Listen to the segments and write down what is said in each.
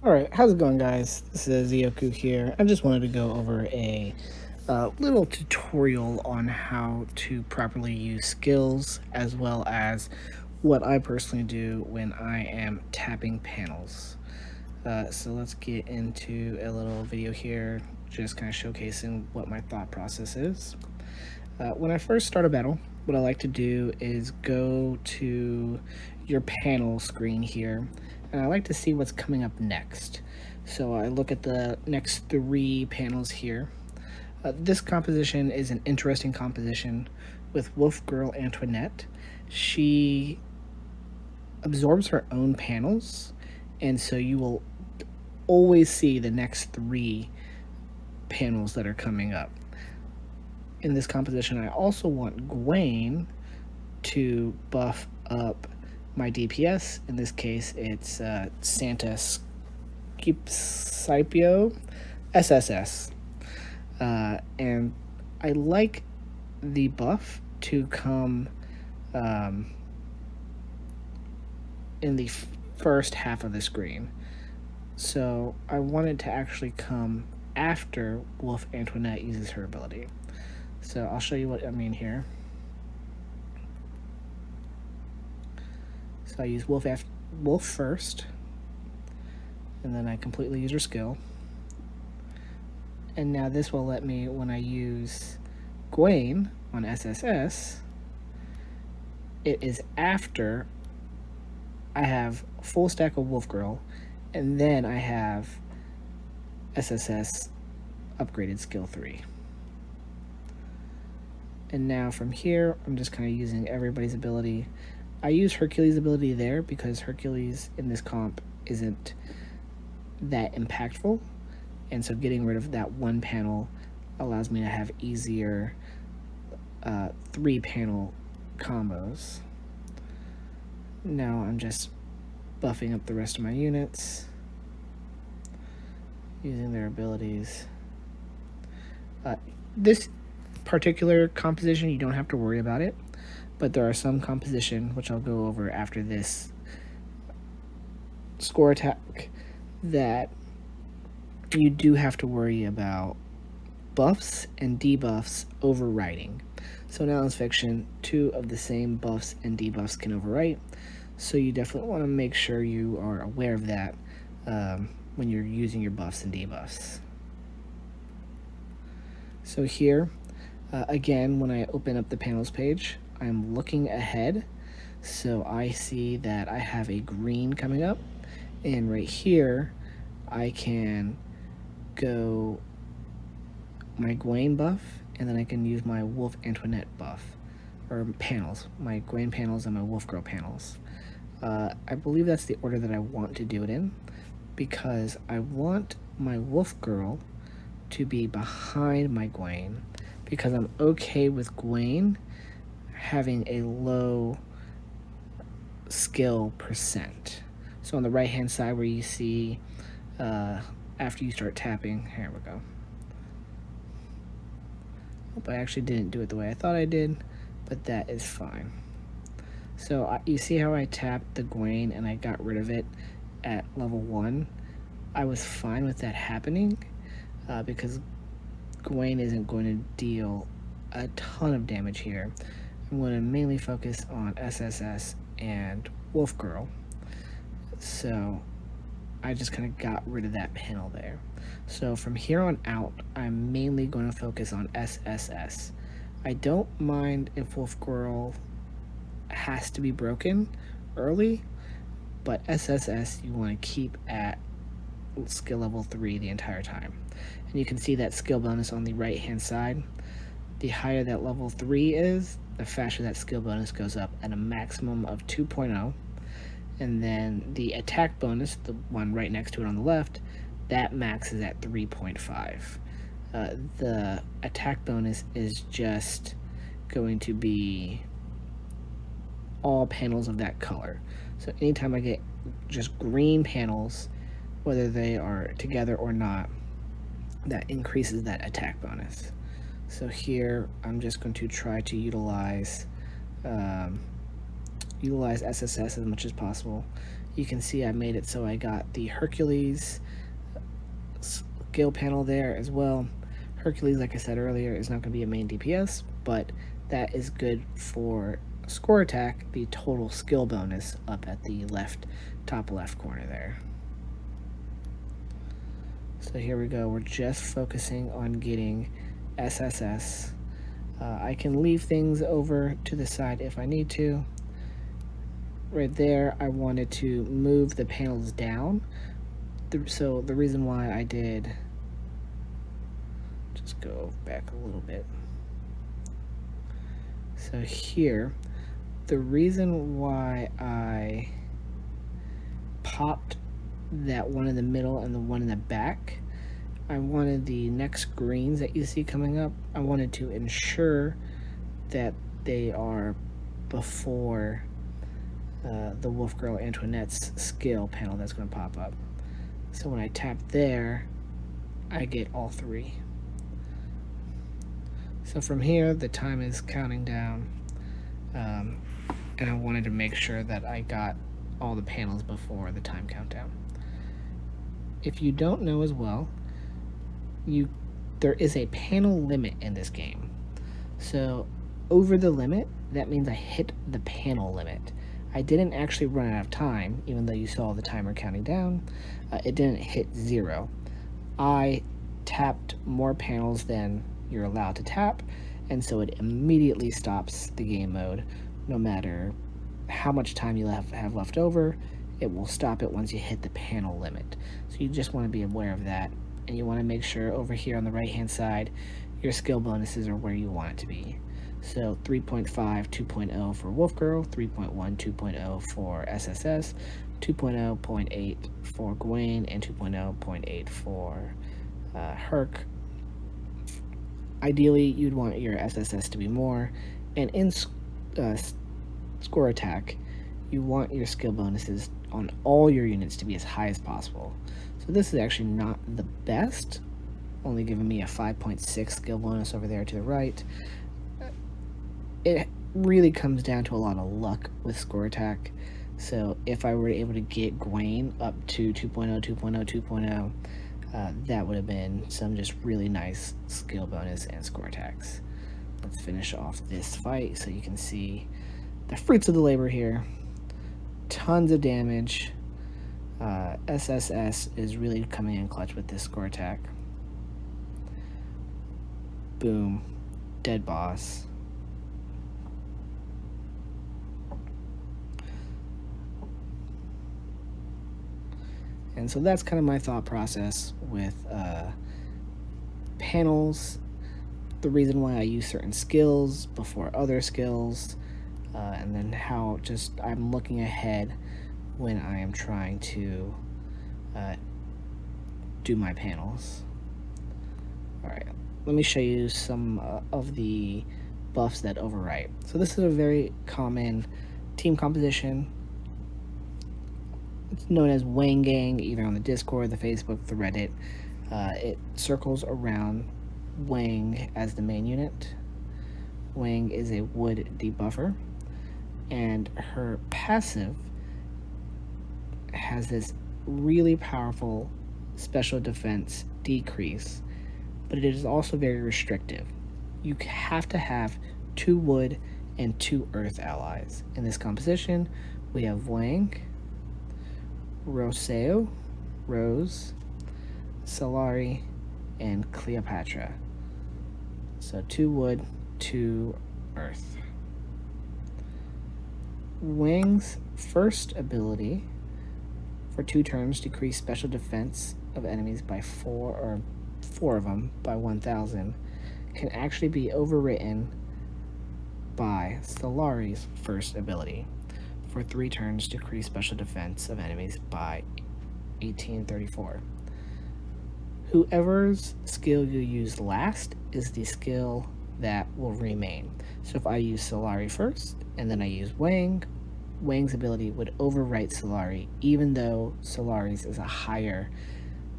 Alright, how's it going, guys? This is Yoku here. I just wanted to go over a little tutorial on how to properly use skills, as well as what I personally do when I am tapping panels. So let's get into a little video here, just kind of showcasing what my thought process is. When I first start a battle, what I like to do is go to your panel screen here, and I like to see what's coming up next. So I look at the next three panels here. This composition is an interesting composition with Wolf Girl Antoinette. She absorbs her own panels, and so you will always see the next three panels that are coming up. In this composition, I also want Gwen to buff up my DPS. In this case, it's Santa Scipio SSS. And I like the buff to come in the first half of the screen. So I want it to actually come after Wolf Antoinette uses her ability. So I'll show you what I mean here. So I use Wolf first, and then I completely use her skill. And now this will let me, when I use Gwen on SSS, it is after I have full stack of Wolf Girl, and then I have SSS upgraded skill 3. And now from here, I'm just kind of using everybody's ability. I use Hercules' ability there because Hercules in this comp isn't that impactful. And so getting rid of that one panel allows me to have easier 3-panel combos. Now I'm just buffing up the rest of my units, using their abilities. This particular composition, you don't have to worry about it, but there are some composition, which I'll go over after this score attack, that you do have to worry about buffs and debuffs overwriting. So in Alan's Fiction, 2 of the same buffs and debuffs can overwrite, so you definitely want to make sure you are aware of that when you're using your buffs and debuffs. So here, again, when I open up the panels page, I'm looking ahead, so I see that I have a green coming up, and right here I can go my Gwen buff, and then I can use my Wolf Antoinette buff, or panels, my Gwen panels and my Wolf Girl panels. I believe that's the order that I want to do it in, because I want my Wolf Girl to be behind my Gwen, because I'm okay with Gwen having a low skill percent. So on the right hand side where you see after you start tapping, here we go. Hope I actually didn't do it the way I thought I did, but that is fine. So you see how I tapped the Gwen and I got rid of it at level 1? I was fine with that happening because Gwen isn't going to deal a ton of damage here. I'm going to mainly focus on SSS and Wolf Girl. So I just kind of got rid of that panel there. So from here on out, I'm mainly going to focus on SSS. I don't mind if Wolf Girl has to be broken early, but SSS you want to keep at skill level 3 the entire time. And you can see that skill bonus on the right hand side. The higher that level 3 is, the faster that skill bonus goes up at a maximum of 2.0. And then the attack bonus, the one right next to it on the left, that maxes at 3.5. The attack bonus is just going to be all panels of that color. So anytime I get just green panels, whether they are together or not, that increases that attack bonus. So here I'm just going to try to utilize SSS as much as possible. You can see I made it so I got the Hercules skill panel there as well. Hercules, like I said earlier, is not going to be a main DPS, but that is good for score attack, the total skill bonus up at the top left corner there. So here we go, we're just focusing on getting SSS. I can leave things over to the side if I need to. Right there, I wanted to move the panels down. So the reason why I did, just go back a little bit. So here, the reason why I popped that one in the middle and the one in the back, I wanted the next greens that you see coming up, I wanted to ensure that they are before the Wolf Girl Antoinette's skill panel that's going to pop up. So when I tap there, I get all three. So from here, the time is counting down, and I wanted to make sure that I got all the panels before the time countdown. If you don't know as well, there is a panel limit in this game. So over the limit, that means I hit the panel limit. I didn't actually run out of time, even though you saw the timer counting down. It didn't hit 0. I tapped more panels than you're allowed to tap, and so it immediately stops the game mode. No matter how much time you have left over, it will stop it once you hit the panel limit. So you just want to be aware of that, and you want to make sure over here on the right hand side your skill bonuses are where you want it to be. So 3.5 2.0 for Wolf Girl, 3.1 2.0 for SSS, 2.0 0.8 for Gwen, and 2.0 0.8 for Herc. Ideally, you'd want your SSS to be more, and in score attack, you want your skill bonuses on all your units to be as high as possible. So this is actually not the best, only giving me a 5.6 skill bonus over there to the right. It really comes down to a lot of luck with score attack. So if I were able to get Gwen up to 2.0, 2.0, 2.0, that would have been some just really nice skill bonus and score attacks. Let's finish off this fight so you can see the fruits of the labor here. Tons of damage. SSS is really coming in clutch with this score attack. Boom. Dead boss. And so that's kind of my thought process with panels, the reason why I use certain skills before other skills, and then how just I'm looking ahead when I am trying to do my panels. Alright, let me show you some of the buffs that overwrite. So this is a very common team composition. It's known as Wang Gang, either on the Discord, the Facebook, the Reddit. It circles around Wang as the main unit. Wang is a wood debuffer, and her passive has this really powerful special defense decrease, but it is also very restrictive. You have to have 2 wood and 2 earth allies. In this composition, we have Wang, Roseo, Rose, Solari, and Cleopatra. So 2 wood, 2 earth. Wang's first ability for 2 turns decrease special defense of enemies by 4, or 4 of them by 1,000, can actually be overwritten by Solari's first ability for 3 turns decrease special defense of enemies by 1834. Whoever's skill you use last is the skill that will remain. So if I use Solari first and then I use Wang, Wang's ability would overwrite Solari, even though Solari's is a higher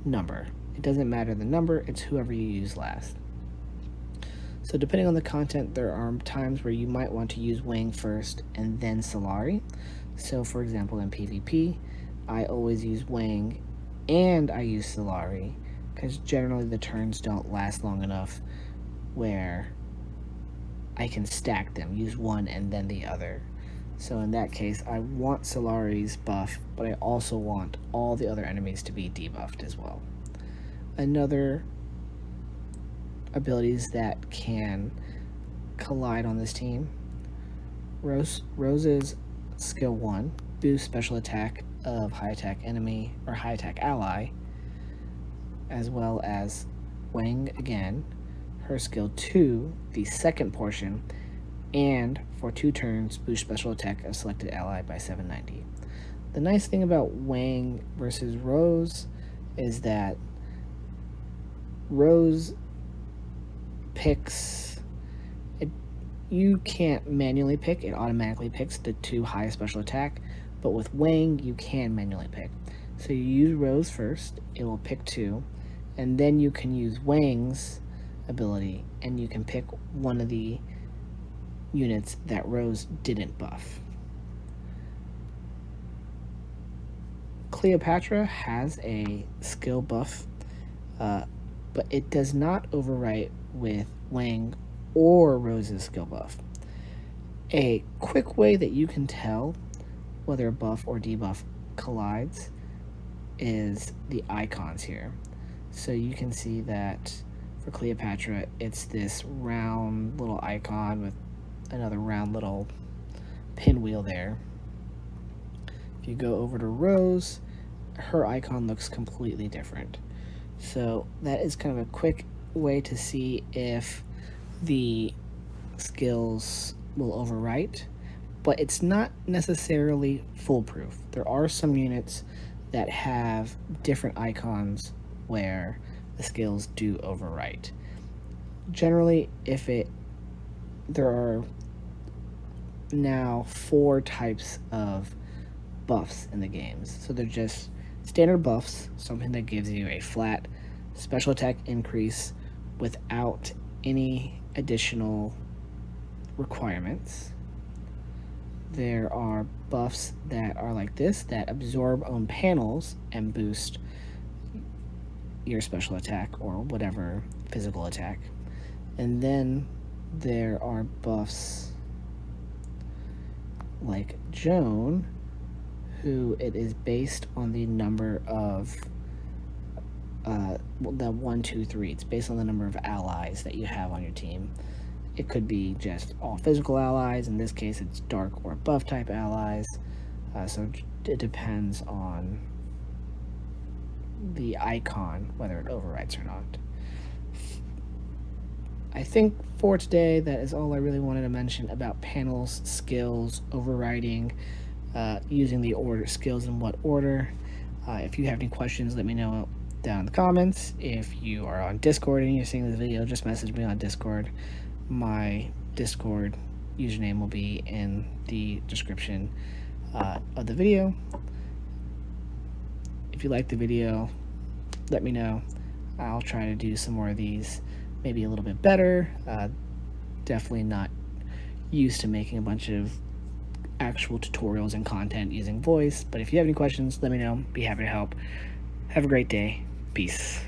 number. It doesn't matter the number, it's whoever you use last. So depending on the content, there are times where you might want to use Wang first and then Solari. So for example, in PvP, I always use Wang and I use Solari, because generally the turns don't last long enough where I can stack them, use one and then the other. So in that case, I want Solari's buff, but I also want all the other enemies to be debuffed as well. Another abilities that can collide on this team: Rose's skill 1, boost special attack of high attack enemy or high attack ally, as well as Wang again, her skill 2, the second portion, and for 2 turns, boost special attack of selected ally by 790. The nice thing about Wang versus Rose is that Rose picks it. You can't manually pick, it automatically picks the 2 highest special attack, but with Wang you can manually pick. So you use Rose first, it will pick 2, and then you can use Wang's ability and you can pick one of the units that Rose didn't buff. Cleopatra has a skill buff, but it does not overwrite with Wang or Rose's skill buff. A quick way that you can tell whether a buff or debuff collides is the icons here. So you can see that for Cleopatra, it's this round little icon with another round little pinwheel there. If you go over to Rose, her icon looks completely different. So that is kind of a quick way to see if the skills will overwrite, but it's not necessarily foolproof. There are some units that have different icons where the skills do overwrite. Generally, there are now 4 types of buffs in the games. So they're just standard buffs, something that gives you a flat special attack increase without any additional requirements. There are buffs that are like this, that absorb own panels and boost your special attack or whatever physical attack. And then there are buffs like Joan, who it is based on the number of the 1, 2, 3. It's based on the number of allies that you have on your team. It could be just all physical allies. In this case, it's dark or buff type allies. So it depends on the icon, whether it overwrites or not. I think for today, that is all I really wanted to mention about panels, skills, overriding, using the order skills in what order. If you have any questions, let me know down in the comments. If you are on Discord and you're seeing this video, just message me on Discord. My Discord username will be in the description of the video. If you like the video, let me know. I'll try to do some more of these, maybe a little bit better. Definitely not used to making a bunch of actual tutorials and content using voice, but if you have any questions, let me know. Be happy to help. Have a great day. Peace.